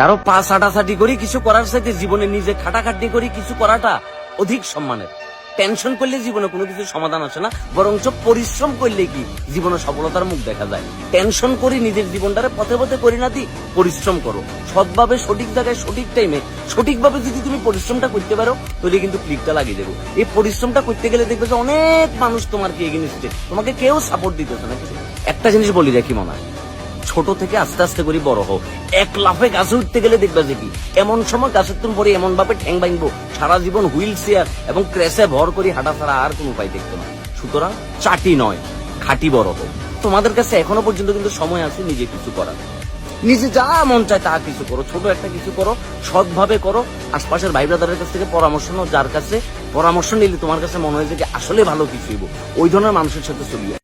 কারো পা ছাটাছাটি করি কিছু করার সাথে জীবনে নিজে খাটাখাটি করি কিছু করাটা অধিক সম্মানের। টেনশন করলে জীবনে কোনো কিছু সমাধান আসে না, বরঞ্চ পরিশ্রম করলে কি জীবনে সফলতার মুখ দেখা যায়। টেনশন করি নিজের জীবনটারে পথে পথে করি না দি, পরিশ্রম করো সৎভাবে, সঠিক জায়গায়, সঠিক টাইমে, সঠিকভাবে যদি তুমি পরিশ্রমটা করতে পারো তাহলে কিন্তু ক্লিকটা লাগিয়ে দেবো। এই পরিশ্রমটা করতে গেলে দেখবে যে অনেক মানুষ তোমার কি এগেইনস্টে, তোমাকে কেউ সাপোর্ট দিতেছে না। একটা জিনিস বলি রাখি মনে হয়, ছোট থেকে আস্তে আস্তে করে বড় হোক। এক লাফে গাছে উঠতে গেলে দেখবা যে কি এমন সময় গাছের তুমি পরে এমন ভাবে ঠ্যাং ভাঙবো, সারা জীবন হুইল চেয়ার এবং ক্রেসে ভর করে হাঁটা ছাড়া আর কোনো উপায় দেখতো না। সুতরাং চাটি নয়, খাঁটি বড় হোক। তোমাদের কাছে এখনো পর্যন্ত কিন্তু সময় আছে নিজে কিছু করার। নিজে যা মন চায় তা কিছু করো, ছোট একটা কিছু করো, সৎভাবে করো। আশপাশের ভাই ব্রাদারের কাছ থেকে পরামর্শ নাও, যার কাছে পরামর্শ নিলে তোমার কাছে মনে হয় যে আসলে ভালো কিছু হইব, ওই ধরনের মানুষের সাথে চলিয়ে